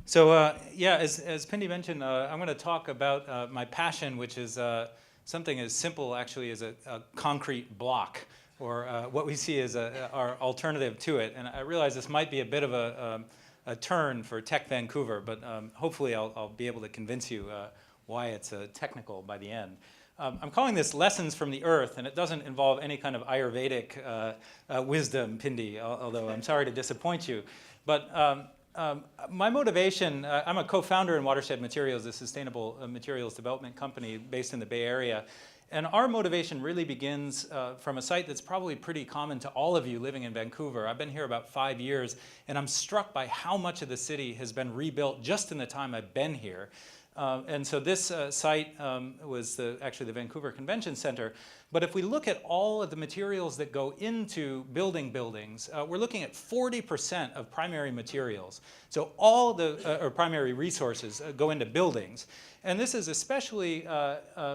So yeah, as Pindi mentioned, I'm going to talk about my passion, which is something as simple actually as a concrete block, or what we see as our alternative to it. And I realize this might be a bit of a turn for Tech Vancouver, but hopefully I'll be able to convince you why it's technical by the end. I'm calling this Lessons from the Earth, and it doesn't involve any kind of Ayurvedic wisdom, Pindi, although I'm sorry to disappoint you. But my motivation, I'm a co-founder in Watershed Materials, a sustainable materials development company based in the Bay Area. And our motivation really begins from a site that's probably pretty common to all of you living in Vancouver. I've been here about 5 years, and I'm struck by how much of the city has been rebuilt just in the time I've been here. And so this site was actually the Vancouver Convention Center. But if we look at all of the materials that go into building buildings, we're looking at 40% of primary materials. So all the primary resources go into buildings. And this is especially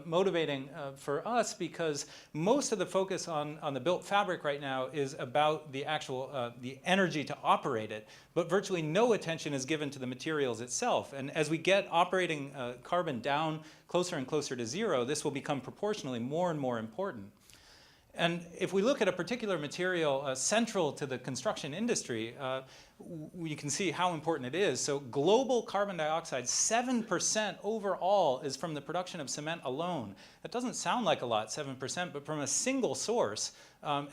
motivating for us because most of the focus on the built fabric right now is about the actual the energy to operate it, but virtually no attention is given to the materials itself. And as we get operating carbon down closer and closer to zero, this will become proportionally more and more important. And if we look at a particular material central to the construction industry, you can see how important it is. So global carbon dioxide, 7% overall is from the production of cement alone. That doesn't sound like a lot, 7%, but from a single source,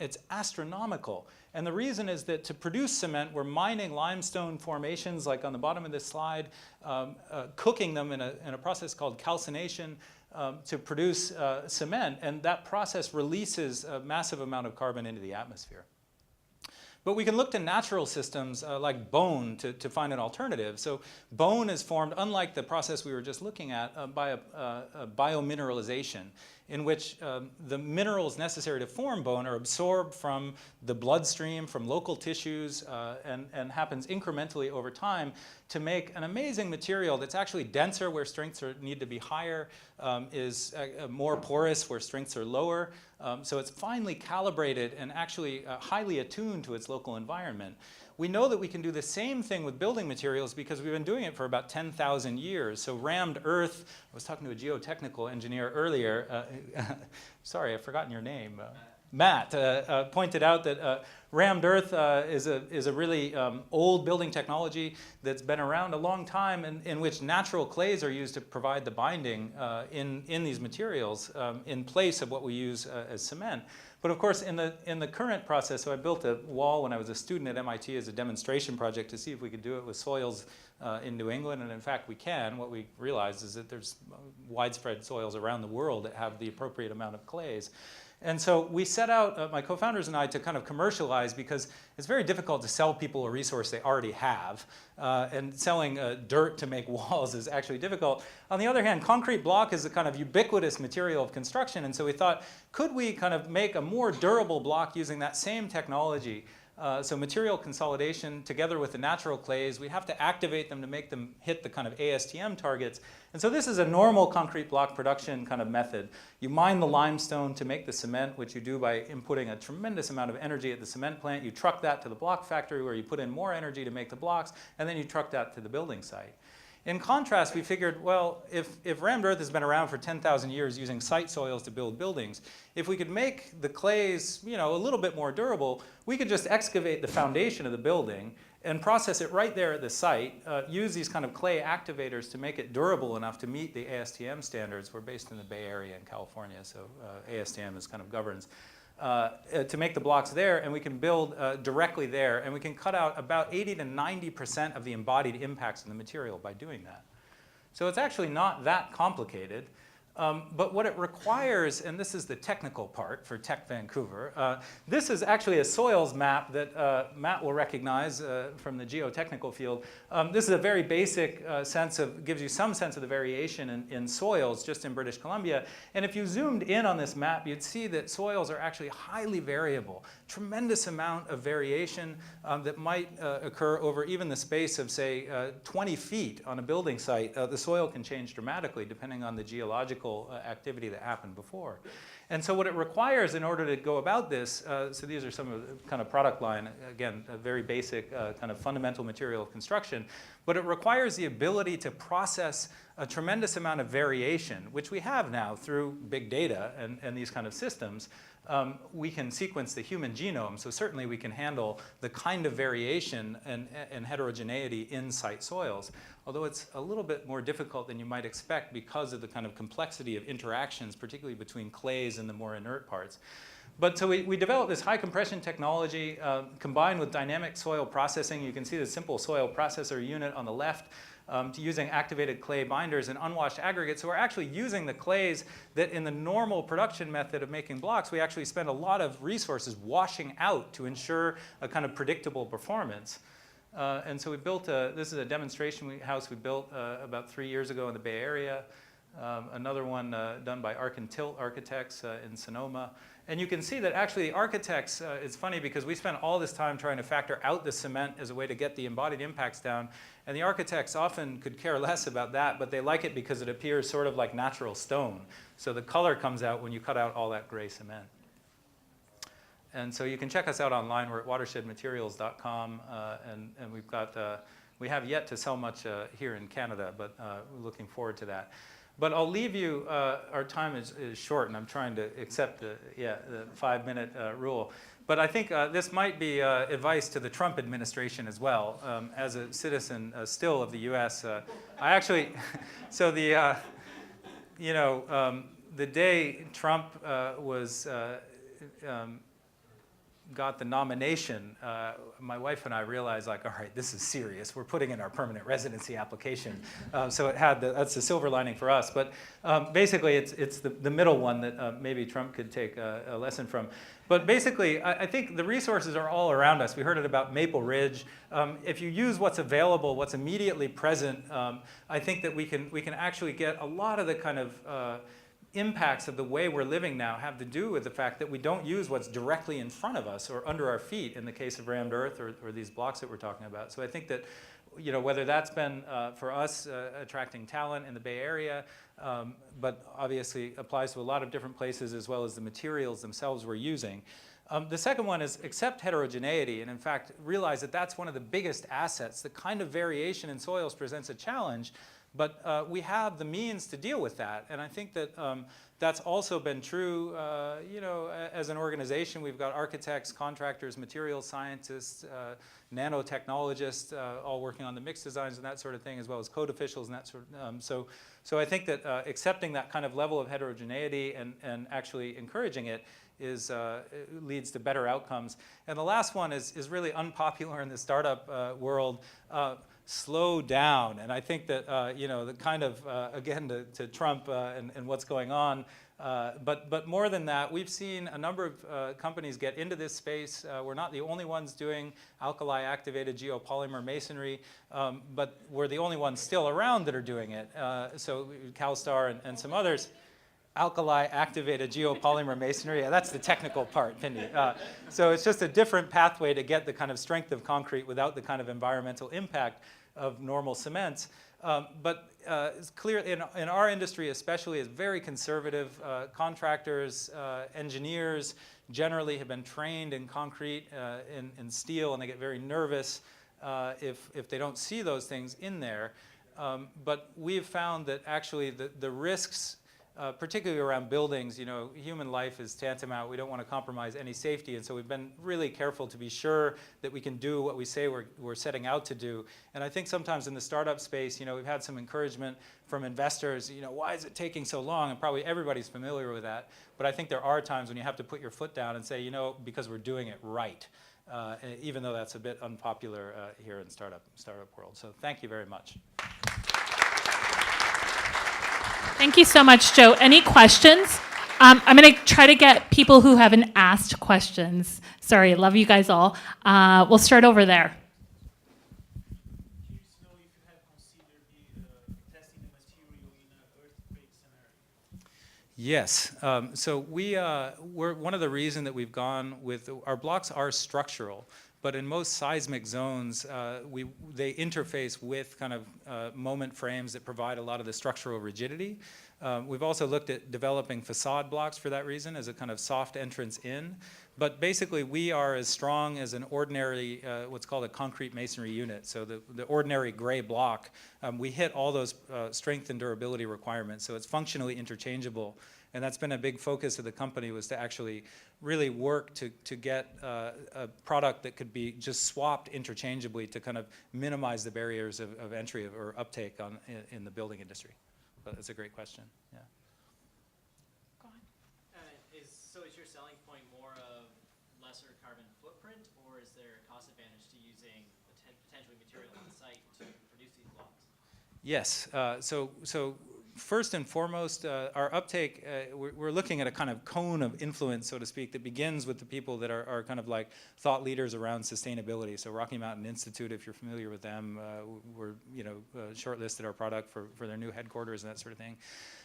it's astronomical. And the reason is that to produce cement, we're mining limestone formations, like on the bottom of this slide, cooking them in a process called calcination, to produce cement, and that process releases a massive amount of carbon into the atmosphere. But we can look to natural systems like bone to find an alternative. So bone is formed, unlike the process we were just looking at, by a biomineralization, in which the minerals necessary to form bone are absorbed from the bloodstream, from local tissues, and happens incrementally over time to make an amazing material that's actually denser where strengths need to be higher, is more porous where strengths are lower. So it's finely calibrated and actually highly attuned to its local environment. We know that we can do the same thing with building materials because we've been doing it for about 10,000 years. So rammed earth, I was talking to a geotechnical engineer earlier, sorry, I've forgotten your name. Matt pointed out that rammed earth is a really old building technology that's been around a long time, in which natural clays are used to provide the binding in these materials in place of what we use as cement. But of course, in the current process, so I built a wall when I was a student at MIT as a demonstration project to see if we could do it with soils in New England, and in fact we can. What we realized is that there's widespread soils around the world that have the appropriate amount of clays. And so we set out, my co-founders and I, to kind of commercialize, because it's very difficult to sell people a resource they already have. And selling dirt to make walls is actually difficult. On the other hand, concrete block is a kind of ubiquitous material of construction. And so we thought, could we kind of make a more durable block using that same technology? So material consolidation together with the natural clays, we have to activate them to make them hit the kind of ASTM targets. And so this is a normal concrete block production kind of method. You mine the limestone to make the cement, which you do by inputting a tremendous amount of energy at the cement plant. You truck that to the block factory where you put in more energy to make the blocks, and then you truck that to the building site. In contrast, we figured, well, if rammed earth has been around for 10,000 years using site soils to build buildings, if we could make the clays, a little bit more durable, we could just excavate the foundation of the building and process it right there at the site, use these kind of clay activators to make it durable enough to meet the ASTM standards. We're based in the Bay Area in California, so ASTM is kind of governs. To make the blocks there, and we can build directly there, and we can cut out about 80 to 90% of the embodied impacts in the material by doing that. So it's actually not that complicated. But what it requires, and this is the technical part for Tech Vancouver, this is actually a soils map that Matt will recognize from the geotechnical field. This is a very basic gives you some sense of the variation in soils just in British Columbia. And if you zoomed in on this map, you'd see that soils are actually highly variable. Tremendous amount of variation that might occur over even the space of, say, 20 feet on a building site. The soil can change dramatically depending on the geological activity that happened before. And so what it requires in order to go about this, so these are some of the kind of product line, again, a very basic kind of fundamental material of construction, but it requires the ability to process a tremendous amount of variation, which we have now through big data and these kind of systems. We can sequence the human genome, so certainly we can handle the kind of variation and heterogeneity in site soils, although it's a little bit more difficult than you might expect because of the kind of complexity of interactions, particularly between clays and the more inert parts. But so we developed this high compression technology combined with dynamic soil processing. You can see the simple soil processor unit on the left, to using activated clay binders and unwashed aggregates. So we're actually using the clays that in the normal production method of making blocks, we actually spend a lot of resources washing out to ensure a kind of predictable performance. And so we built this is a demonstration house we built about 3 years ago in the Bay Area. Another one done by Arc and Tilt Architects in Sonoma. And you can see that actually the architects, it's funny because we spent all this time trying to factor out the cement as a way to get the embodied impacts down. And the architects often could care less about that, but they like it because it appears sort of like natural stone. So the color comes out when you cut out all that gray cement. And so you can check us out online. We're at watershedmaterials.com, and we've got, we have yet to sell much here in Canada, but we're looking forward to that. But I'll leave you, our time is short, and I'm trying to accept the 5-minute rule. But I think this might be advice to the Trump administration as well. As a citizen still of the US, I actually, so the, the day Trump got the nomination, my wife and I realized, like, all right, this is serious. We're putting in our permanent residency application. So it had that's the silver lining for us. But basically, it's the middle one that maybe Trump could take a lesson from. But basically, I think the resources are all around us. We heard it about Maple Ridge. If you use what's available, what's immediately present, I think that we can actually get a lot of the kind of impacts of the way we're living now have to do with the fact that we don't use what's directly in front of us or under our feet in the case of rammed earth or these blocks that we're talking about. So I think that, whether that's been for us attracting talent in the Bay Area, but obviously applies to a lot of different places as well as the materials themselves we're using. The second one is accept heterogeneity and in fact realize that that's one of the biggest assets. The kind of variation in soils presents a challenge, but we have the means to deal with that. And I think that that's also been true, as an organization. We've got architects, contractors, materials scientists, nanotechnologists, all working on the mix designs and that sort of thing, as well as code officials and that sort of, so I think that accepting that kind of level of heterogeneity and actually encouraging it leads to better outcomes. And the last one is really unpopular in the startup world. Slow down. And I think that, the kind of, again, to Trump and what's going on, but more than that, we've seen a number of companies get into this space. We're not the only ones doing alkali-activated geopolymer masonry, but we're the only ones still around that are doing it. So CalStar and some others. Alkali-activated geopolymer masonry. Yeah, that's the technical part, Pindy. So it's just a different pathway to get the kind of strength of concrete without the kind of environmental impact of normal cements. But it's clear in our industry especially is very conservative. Contractors, engineers generally have been trained in concrete, in steel, and they get very nervous if they don't see those things in there. But we've found that actually the risks, particularly around buildings, human life is tantamount. We don't want to compromise any safety, and so we've been really careful to be sure that we can do what we say we're setting out to do. And I think sometimes in the startup space, we've had some encouragement from investors, why is it taking so long? And probably everybody's familiar with that. But I think there are times when you have to put your foot down and say, because we're doing it right, even though that's a bit unpopular here in startup world. So thank you very much. Thank you so much, Joe. Any questions? I'm going to try to get people who haven't asked questions. Sorry, I love you guys all. We'll start over there. Curious to know if you have considered testing the material in an earthquake scenario. Yes. So we're one of the reasons that we've gone with our blocks are structural. But in most seismic zones, they interface with kind of moment frames that provide a lot of the structural rigidity. We've also looked at developing facade blocks for that reason as a kind of soft entrance in. But basically, we are as strong as an ordinary, what's called a concrete masonry unit. So the ordinary gray block, we hit all those strength and durability requirements. So it's functionally interchangeable. And that's been a big focus of the company, was to actually really work to get a product that could be just swapped interchangeably to kind of minimize the barriers of entry or uptake in the building industry. But that's a great question. Yeah. Go on. So is your selling point more of lesser carbon footprint, or is there a cost advantage to using potentially material on site to produce these blocks? Yes. So first and foremost, our uptake, we're looking at a kind of cone of influence, so to speak, that begins with the people that are kind of like thought leaders around sustainability. So Rocky Mountain Institute, if you're familiar with them, we're shortlisted our product for their new headquarters and that sort of thing.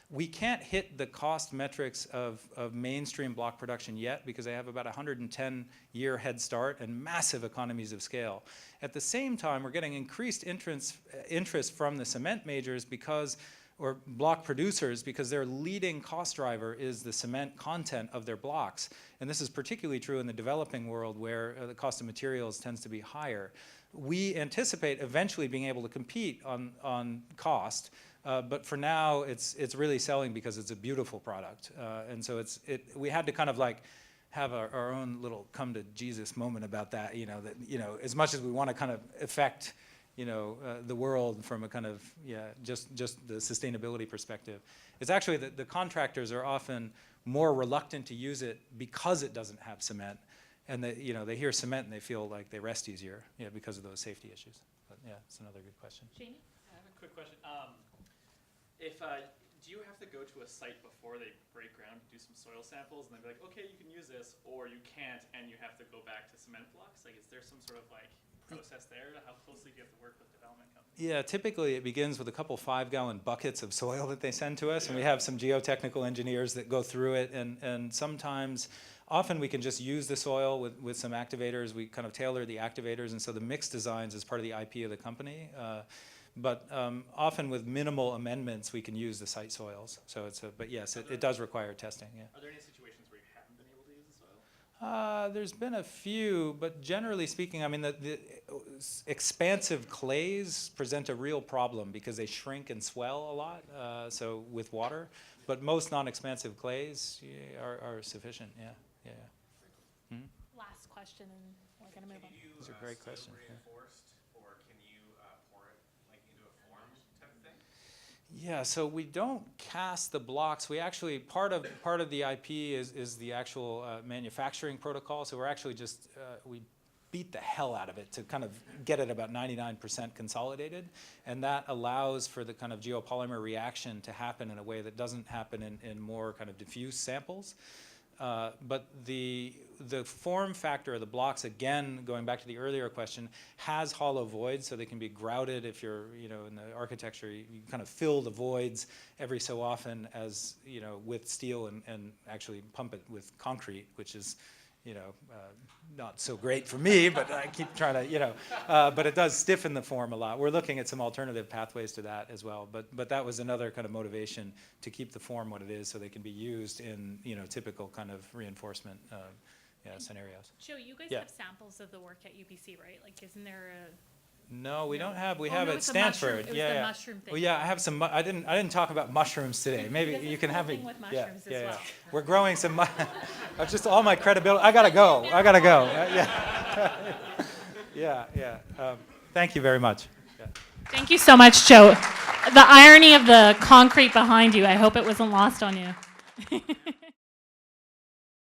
We can't hit the cost metrics of mainstream block production yet because they have about a 110-year head start and massive economies of scale. At the same time, we're getting increased interest from the cement majors or block producers, because their leading cost driver is the cement content of their blocks. And this is particularly true in the developing world, where the cost of materials tends to be higher. We anticipate eventually being able to compete on cost, but for now, it's really selling because it's a beautiful product. And so we had to kind of like have our own little come to Jesus moment about that, as much as we want to kind of affect the world from a kind of, just the sustainability perspective. It's actually that the contractors are often more reluctant to use it because it doesn't have cement. And they hear cement and they feel like they rest easier, because of those safety issues. But yeah, it's another good question. Jamie? I have a quick question. Do you have to go to a site before they break ground to do some soil samples, and they'd be like, okay, you can use this, or you can't, and you have to go back to cement blocks? Like, is there some sort of like process there? How closely do you have to work with development companies? Yeah, typically it begins with a couple 5-gallon buckets of soil that they send to us, and we have some geotechnical engineers that go through it, and often we can just use the soil with some activators. We kind of tailor the activators, and so the mix designs is part of the IP of the company. But often with minimal amendments, we can use the site soils. So but yes, it does require testing. Yeah. Are there any situations where you haven't been able to use the soil? There's been a few, but generally speaking, I mean, the expansive clays present a real problem because they shrink and swell a lot. So with water, but most non-expansive clays are sufficient. Yeah. Mm-hmm. Last question, and we're going to move on. Those are great questions. Yeah, so we don't cast the blocks. We actually, part of the IP is the actual manufacturing protocol. So we're actually just, we beat the hell out of it to kind of get it about 99% consolidated. And that allows for the kind of geopolymer reaction to happen in a way that doesn't happen in more kind of diffuse samples. But the form factor of the blocks, again, going back to the earlier question, has hollow voids, so they can be grouted. If you're, in the architecture, you kind of fill the voids every so often as, with steel and actually pump it with concrete, which is, not so great for me, but I keep trying to, but it does stiffen the form a lot. We're looking at some alternative pathways to that as well, but that was another kind of motivation to keep the form what it is, so they can be used in, typical kind of reinforcement scenarios. Joe, you guys Yeah. have samples of the work at UBC, right? Like, isn't there a... No, we don't have. We Oh, have no, at it's the mushroom- Stanford. it was yeah, the yeah. mushroom thing. Well, yeah, I have some. I didn't talk about mushrooms today. Maybe There's a you can cool have me. thing with Yeah, mushrooms as yeah, yeah. well. We're growing some. Just all my credibility. I gotta go. Yeah. Thank you very much. Yeah. Thank you so much, Joe. The irony of the concrete behind you, I hope it wasn't lost on you.